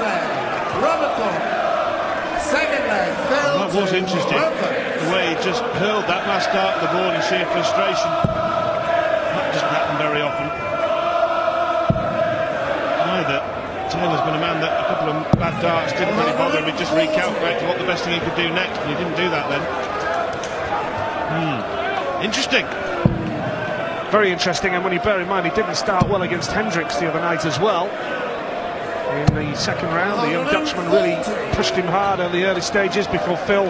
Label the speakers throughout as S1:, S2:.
S1: leg, Robert Thornton. Second leg, Phil.
S2: That was interesting, the way he just hurled that last dart at the board in sheer frustration. That doesn't happen very often. Either Taylor's been a man that a couple of bad darts didn't really bother him. He just recalculated what the best thing he could do next, and he didn't do that then. Interesting.
S3: Very interesting, and when you bear in mind he didn't start well against Hendricks the other night as well. In the second round, the young Dutchman really pushed him hard in the early stages before Phil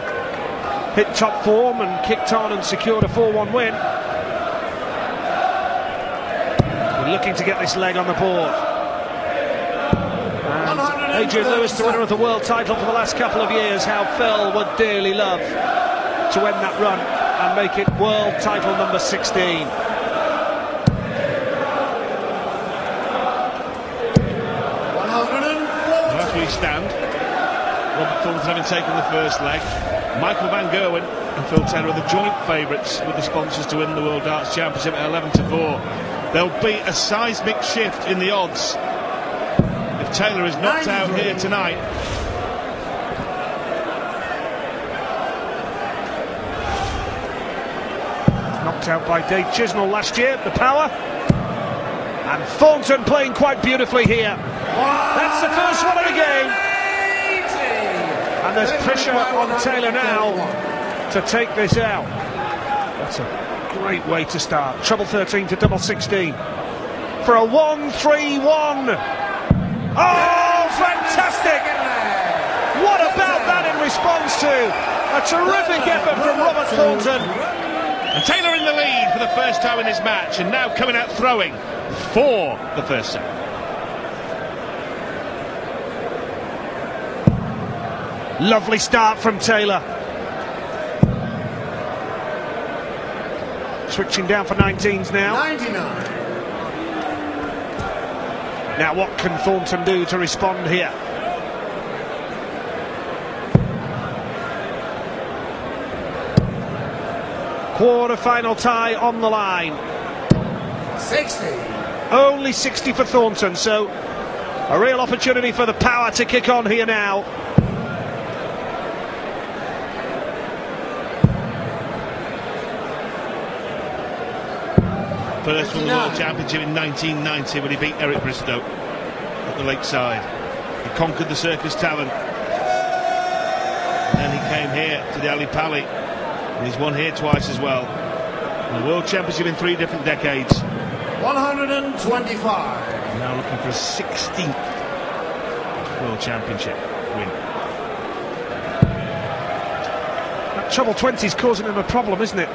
S3: hit top form and kicked on and secured a 4-1 win. We're looking to get this leg on the board. And Adrian Lewis, the winner of the world title for the last couple of years, how Phil would dearly love to end that run and make it world title number 16.
S2: As we stand, Robert Thornton having taken the first leg. Michael van Gerwen and Phil Taylor are the joint favourites with the sponsors to win the World Darts Championship at 11-4. There'll be a seismic shift in the odds if Taylor is knocked out here tonight.
S3: Knocked out by Dave Chisnell last year, the power. And Thornton playing quite beautifully here. That's the first one of the game. And there's pressure on Taylor now to take this out. That's a great way to start. Treble 13 to double 16 for a 1-3-1. Oh, fantastic! What about that in response to a terrific effort from Robert Thornton?
S2: And Taylor in the lead for the first time in this match, and now coming out throwing for the first set.
S3: Lovely start from Taylor. Switching down for 19s now.
S1: 99.
S3: Now what can Thornton do to respond here? Quarter-final tie on the line.
S1: 60.
S3: Only 60 for Thornton, so a real opportunity for the power to kick on here now.
S2: First won the World Championship in 1990 when he beat Eric Bristow at the Lakeside. He conquered the Circus Tavern. And then he came here to the Ali Pali, and he's won here twice as well. And the World Championship in 3 different decades.
S1: 125.
S2: Now looking for a 16th World Championship win.
S3: That treble 20 is causing him a problem, isn't it?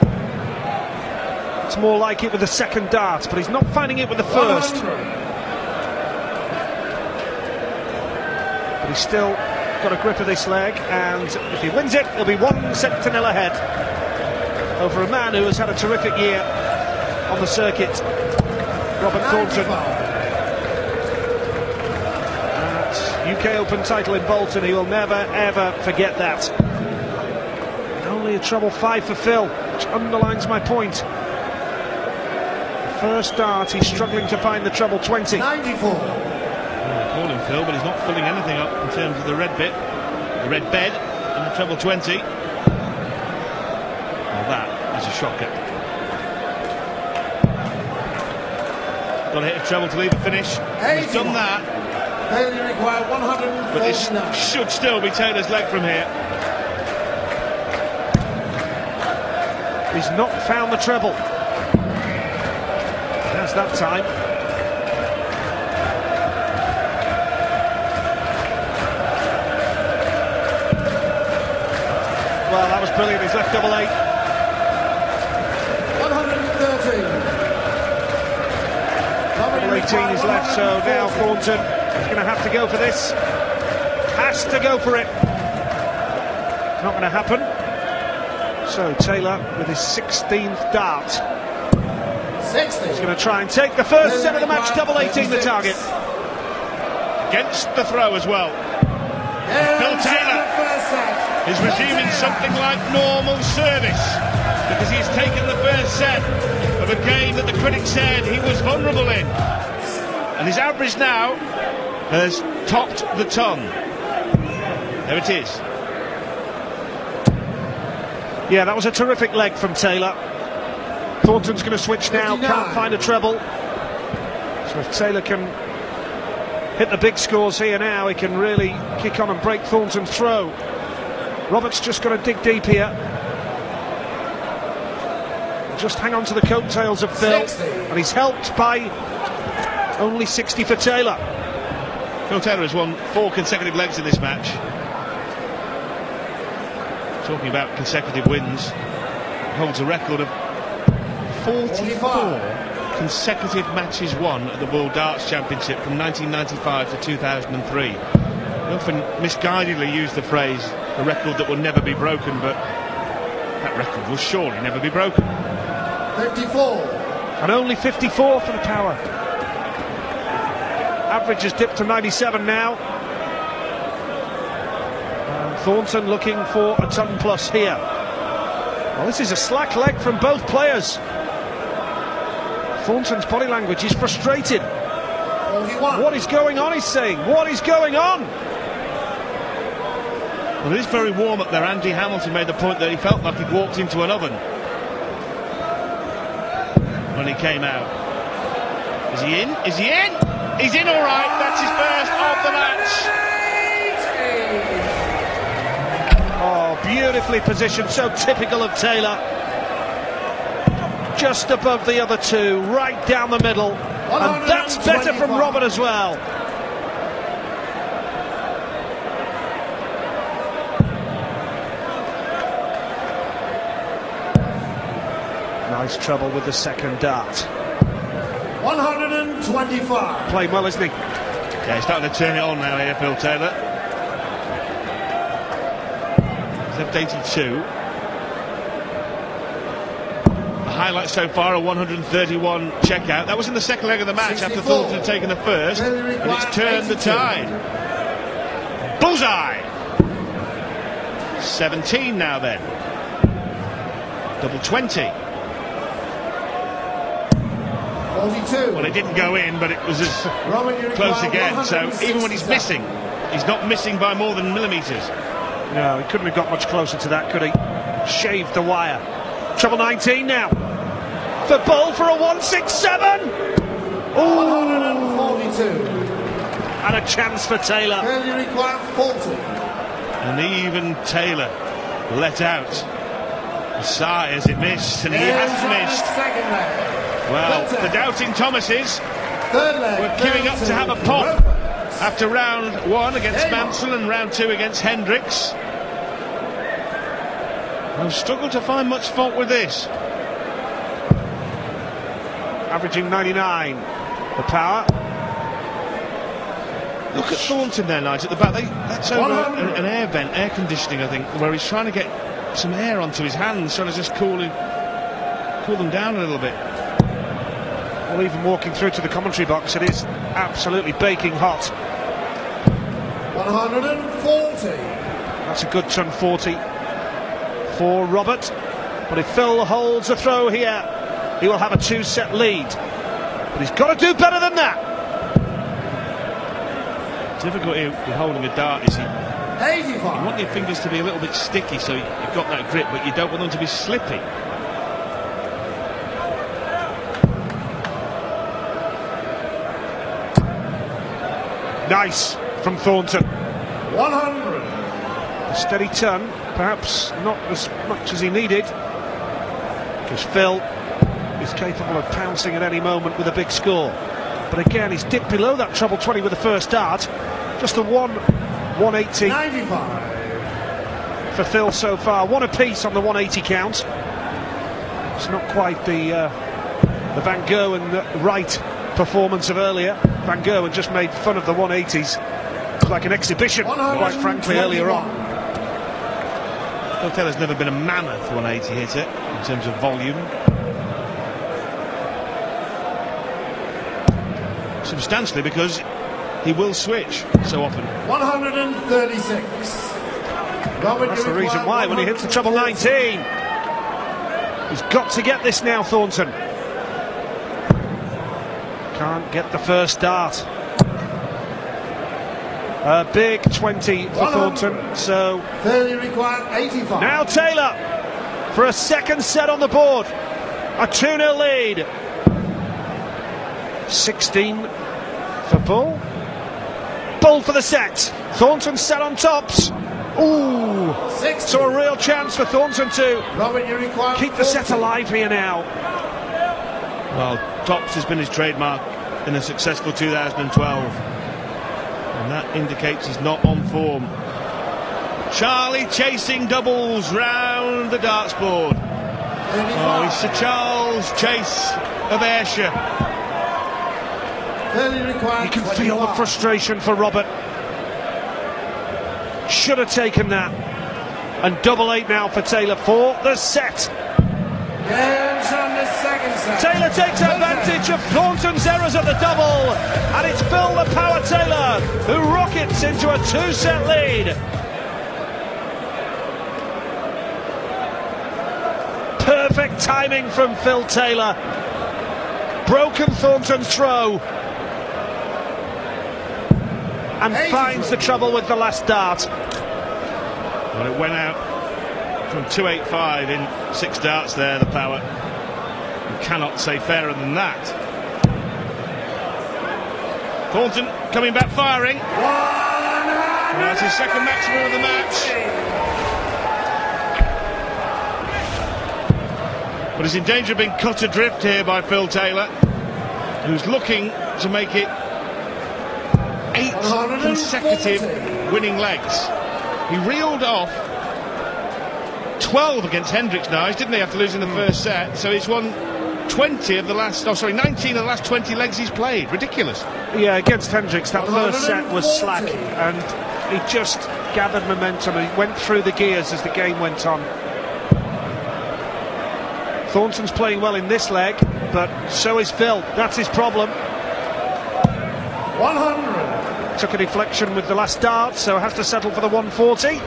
S3: It's more like it with the second dart, but he's not finding it with the first.
S1: 100.
S3: But he's still got a grip of this leg, and if he wins it, he'll be 1-0 ahead over a man who has had a terrific year on the circuit, Robert Thornton. That UK Open title in Bolton, he will never ever forget that. And only a treble 5 for Phil, which underlines my point. First dart, he's struggling to find the treble 20.
S1: 94.
S2: Well, call him Phil, but he's not filling anything up in terms of the red bit, the red bed, and the treble 20. Well, that is a shocker. Got to hit a treble to leave the finish. He's done that.
S1: Failure required 149.
S2: But this should still be Taylor's leg from here.
S3: He's not found the treble. That's that time. Well, that was brilliant. He's left double 8.
S1: 113.
S3: Double 18 is left, so now Thornton is going to have to go for this. Has to go for it. Not going to happen. So Taylor with his 16th dart.
S1: 60.
S3: He's going to try and take the first set of the match, double 18 the target.
S2: Against the throw as well. Phil Taylor is resuming something like normal service, because he's taken the first set of a game that the critics said he was vulnerable in. And his average now has topped the ton. There it is.
S3: Yeah, that was a terrific leg from Taylor. Thornton's going to switch now,
S1: 59.
S3: can't find a treble. So if Taylor can hit the big scores here now, he can really kick on and break Thornton's throw. Roberts just got to dig deep here. Just hang on to the coattails of Phil,
S1: 60.
S3: and he's helped by only 60 for Taylor.
S2: Phil Taylor has won 4 consecutive legs in this match. Talking about consecutive wins, he holds a record of 44 consecutive matches won at the World Darts Championship from 1995 to 2003. We often misguidedly use the phrase, the record that will never be broken, but that record will surely never be broken.
S1: 54.
S3: And only 54 for the power. Average has dipped to 97 now. And Thornton looking for a ton plus here. Well, this is a slack leg from both players. Thornton's body language is frustrated.
S1: 41.
S3: What is going on, he's saying? What is going on?
S2: Well, it is very warm up there. Andy Hamilton made the point that he felt like he'd walked into an oven when he came out. Is he in? Is he in? He's in all right. That's his first of the match.
S3: Oh, beautifully positioned, so typical of Taylor. Just above the other two, right down the middle. And that's better from Robert as well. Nice trouble with the second dart.
S1: 125.
S3: Playing well, isn't he?
S2: Yeah, he's starting to turn it on now here, Phil Taylor. He's left 82. The highlight so far, a 131 checkout. That was in the second leg of the match
S1: 64.
S2: after Thornton had taken the first, and it's turned the tide. Bullseye! 17 now then. Double 20.
S1: 42.
S2: Well, it didn't go in, but it was as close again. So even when he's missing, he's not missing by more than millimetres.
S3: No, he couldn't have got much closer to that, could he? Shaved the wire. Treble 19 now. For Bull for a 167. Ooh.
S1: 142.
S3: And a chance for Taylor.
S1: Failure required 40.
S2: And even Taylor let out a sigh as it missed, and he has missed.
S1: Second leg.
S2: Well, the doubting Thomases
S1: Third leg.
S2: were queuing up to have a pop after round 1 against Mansell and round 2 against Hendricks. I've struggled to find much fault with this.
S3: Averaging 99. The power.
S2: Look at Thornton there, Nigel, at the back. That's over an air vent, air conditioning, I think, where he's trying to get some air onto his hands, trying to just cool them down a little bit.
S3: Well, even walking through to the commentary box, it is absolutely baking hot.
S1: 140.
S3: That's a good ton 40 for Robert. But if Phil holds a throw here, he will have a 2-set lead. But he's got to do better than that.
S2: Difficulty with holding a dart is you
S1: 85.
S2: want your fingers to be a little bit sticky so you've got that grip, but you don't want them to be slippy.
S3: Nice from Thornton.
S1: 100.
S3: A steady turn, perhaps not as much as he needed, because Phil is capable of pouncing at any moment with a big score. But again, he's dipped below that treble 20 with the first dart. Just the 180
S1: 95.
S3: for Phil so far. One apiece on the 180 count. It's not quite the Van Gogh and Wright performance of earlier. Van Gogh had just made fun of the 180s. It was like an exhibition, quite frankly, earlier on.
S2: Phil Taylor's never been a mammoth 180 hitter in terms of volume. Substantially because he will switch so often.
S1: 136.
S3: That's the reason why when he hits the treble 19, he's got to get this now, Thornton. Can't get the first dart. A big 20 for Thornton, so
S1: failure required 85.
S3: Now Taylor for a second set on the board. A 2-0 lead. 16 for Bull. Bull for the set. Thornton set on tops. Ooh,
S1: 60.
S3: so a real chance for Thornton to
S1: Robert, you require
S3: keep the
S1: 40.
S3: set alive here now.
S2: Well, tops has been his trademark in a successful 2012. And that indicates he's not on form. Charlie chasing doubles round the darts board.
S1: 35.
S2: Oh, it's Sir Charles Chase of Ayrshire.
S1: Failure required
S3: You can
S1: 25.
S3: feel the frustration for Robert. Should have taken that. And double 8 now for Taylor for the set.
S1: Games on the second set.
S3: Taylor takes advantage of Thornton's errors at the double, and it's Phil the Power Taylor who rockets into a 2-set lead. Perfect timing from Phil Taylor. Broken Thornton's throw, and finds the trouble with the last dart.
S2: Well, it went out from 285 in 6 darts there, the Power. You cannot say fairer than that. Thornton coming back firing. That's his second maximum of the match. But he's in danger of being cut adrift here by Phil Taylor, who's looking to make it 8 consecutive winning legs. He reeled off 12 against Hendricks now, didn't he, after losing the first set? So he's won 19 of the last 20 legs he's played. Ridiculous.
S3: Yeah, against Hendricks, that first set was slack, and he just gathered momentum and he went through the gears as the game went on. Thornton's playing well in this leg, but so is Phil. That's his problem.
S1: 100.
S3: Took a deflection with the last dart, so has to settle for the 140.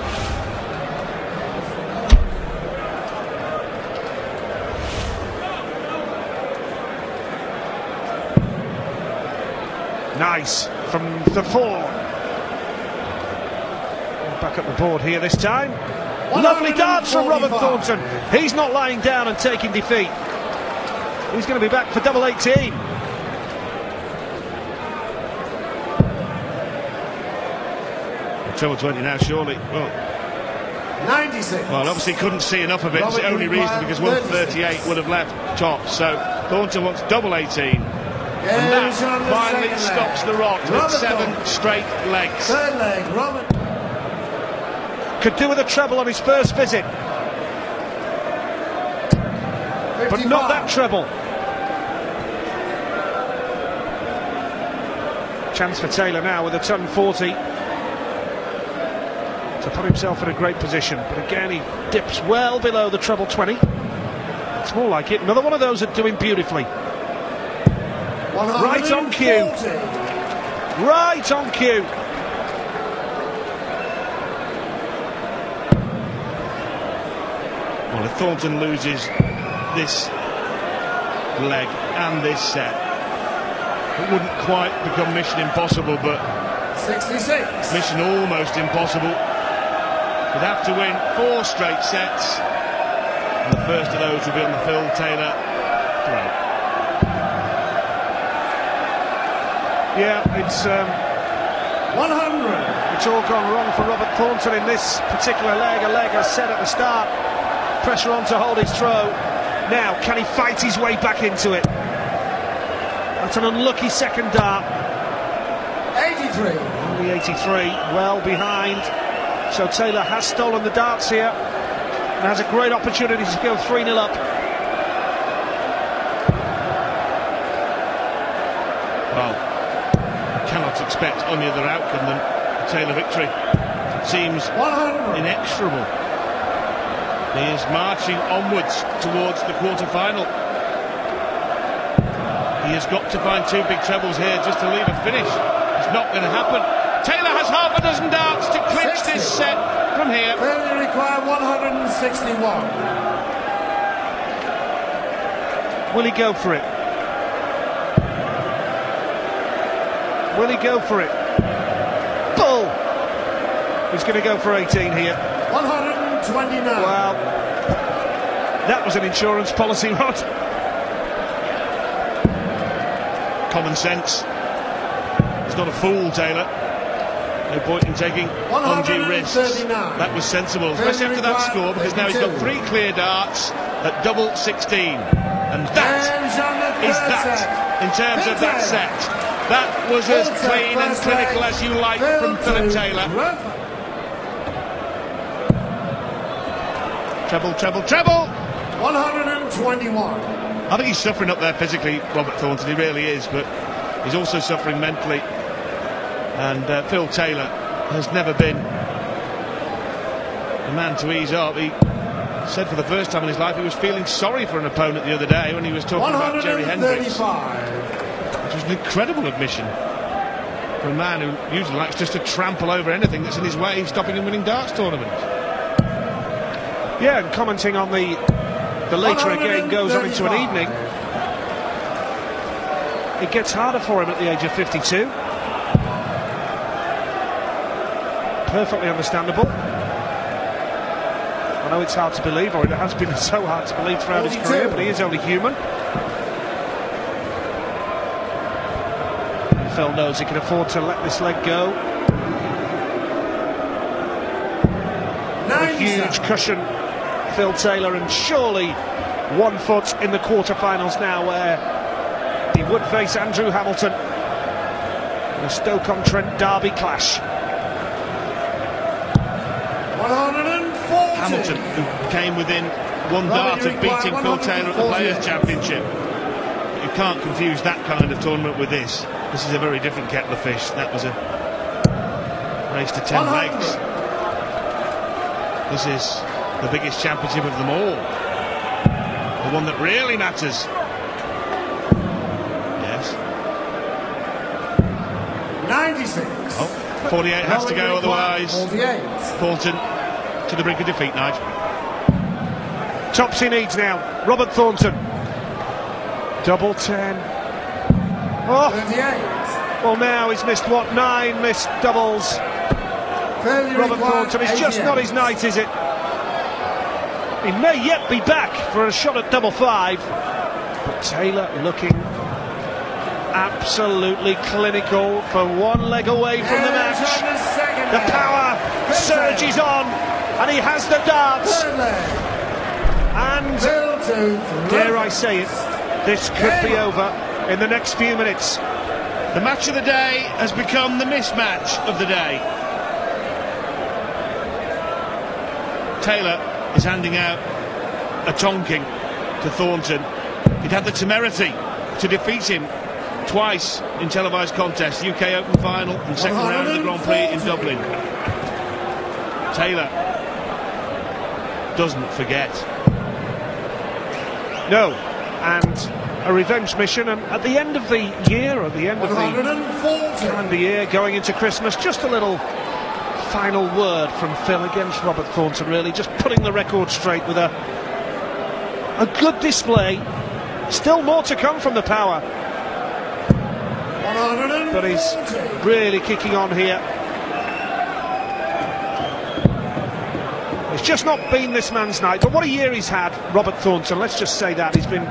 S3: Nice from the 4. Back up the board here this time. Lovely darts from Robert Thornton. He's not lying down and taking defeat. He's going to be back for double 18.
S2: Treble 20 now, surely. Well,
S1: 96.
S2: well, obviously couldn't see enough of it. It's the only reason, because 138 would have left top. So Thornton wants double 18. And that finally stops the rot with 7 straight legs.
S1: Third leg, Robert.
S3: Could do with a treble on his first visit,
S1: 55.
S3: but not that treble. Chance for Taylor now with a ton 40 to put himself in a great position, but again he dips well below the treble 20. It's more like it. Another one of those are doing beautifully. Right on cue. Right on cue.
S2: Well, if Thornton loses this leg and this set, it wouldn't quite become mission impossible, but
S1: 66.
S2: mission almost impossible. He'd have to win 4 straight sets, and the first of those will be on the Phil Taylor throw.
S3: Yeah, it's
S1: 100.
S3: It's all gone wrong for Robert Thornton in this particular leg. A leg as set at the start. Pressure on to hold his throw. Now, can he fight his way back into it? That's an unlucky second dart.
S1: 83.
S3: Only 83, well behind. So Taylor has stolen the darts here and has a great opportunity to go 3-0 up.
S2: Well, cannot expect any other outcome than a Taylor victory. It seems
S1: 100.
S2: inexorable. He is marching onwards towards the quarter-final. He has got to find 2 big trebles here just to leave a finish. It's not going to happen. Taylor has half a dozen darts to clinch
S1: 60.
S2: this set from here.
S1: Failure required 161.
S3: Will he go for it? Will he go for it? triple. He's going to go for 18 here.
S1: 129.
S3: Well, that was an insurance policy, Rod.
S2: Common sense. He's not a fool, Taylor. No point in taking undue risks. That was sensible, especially after that score, because now he's got 3 clear darts at double 16. And that is that, in terms of that set. That was as clean and clinical as you like from Philip Taylor. Treble, treble, treble!
S1: 121.
S2: I think he's suffering up there physically, Robert Thornton, he really is, but he's also suffering mentally. And Phil Taylor has never been a man to ease up. He said for the first time in his life he was feeling sorry for an opponent the other day when he was talking about Jerry Hendricks. Which was an incredible admission for a man who usually likes just to trample over anything that's in his way, stopping him winning darts tournaments.
S3: Yeah, and commenting on the later a game goes on into an evening, it gets harder for him at the age of 52. Perfectly understandable. I know it's hard to believe, or it has been so hard to believe throughout his career, but he is only human. Phil knows he can afford to let this leg go. A huge cushion, Phil Taylor, and surely 1 foot in the quarter-finals now, where he would face Andrew Hamilton in a Stoke-on-Trent derby clash.
S1: 140.
S2: Hamilton, who came within 1 dart of beating Phil Taylor at the Players' Championship. You can't confuse that kind of tournament with this. This is a very different kettle of fish. That was a race to 10 legs. This is the biggest championship of them all. The one that really matters. Yes.
S1: 96.
S2: Oh, 48 has to go, otherwise
S1: 48.
S2: Thornton to the brink of defeat, Nigel.
S3: Tops he needs now, Robert Thornton. Double 10. Oh,
S1: 38.
S3: well, now he's missed, what, 9 missed doubles. Robert Thornton, it's just not his night, is it? He may yet be back for a shot at double 5. But Taylor looking absolutely clinical for 1 leg away from the match. The power surges on, and he has the darts. And, dare I say it, this could be over in the next few minutes.
S2: The match of the day has become the mismatch of the day. Taylor is handing out a tonking to Thornton. He'd had the temerity to defeat him twice in televised contests, UK Open final and second round of the Grand Prix in Dublin. Taylor doesn't forget.
S3: No, and a revenge mission, and at the end of the year, or at the end of the calendar year, going into Christmas, just a little final word from Phil against Robert Thornton, really, just putting the record straight with a good display. Still more to come from the power, but he's really kicking on here. It's just not been this man's night, but what a year he's had, Robert Thornton, let's just say that. He's been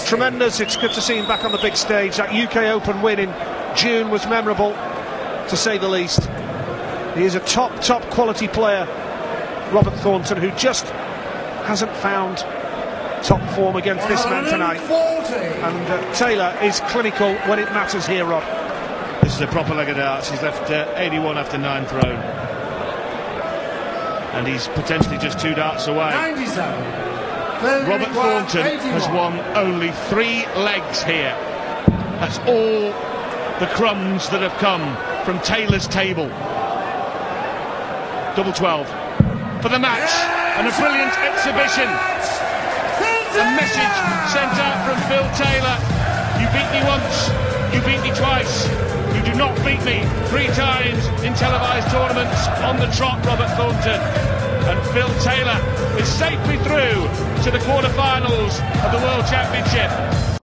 S3: tremendous. It's good to see him back on the big stage. That UK Open win in June was memorable, to say the least. He is a top quality player, Robert Thornton, who just hasn't found top form against this man tonight. And Taylor is clinical when it matters here, Rod.
S2: This is a proper leg of darts. He's left 81 after 9 thrown. And he's potentially just 2 darts away.
S1: 97.
S2: Robert Thornton 81. Has won only 3 legs here. That's all the crumbs that have come from Taylor's table. Double 12 for the match, and a brilliant exhibition. A message sent out from Phil Taylor. You beat me once, you beat me twice. You do not beat me 3 times in televised tournaments on the trot, Robert Thornton. And Phil Taylor is safely through to the quarterfinals of the World Championship.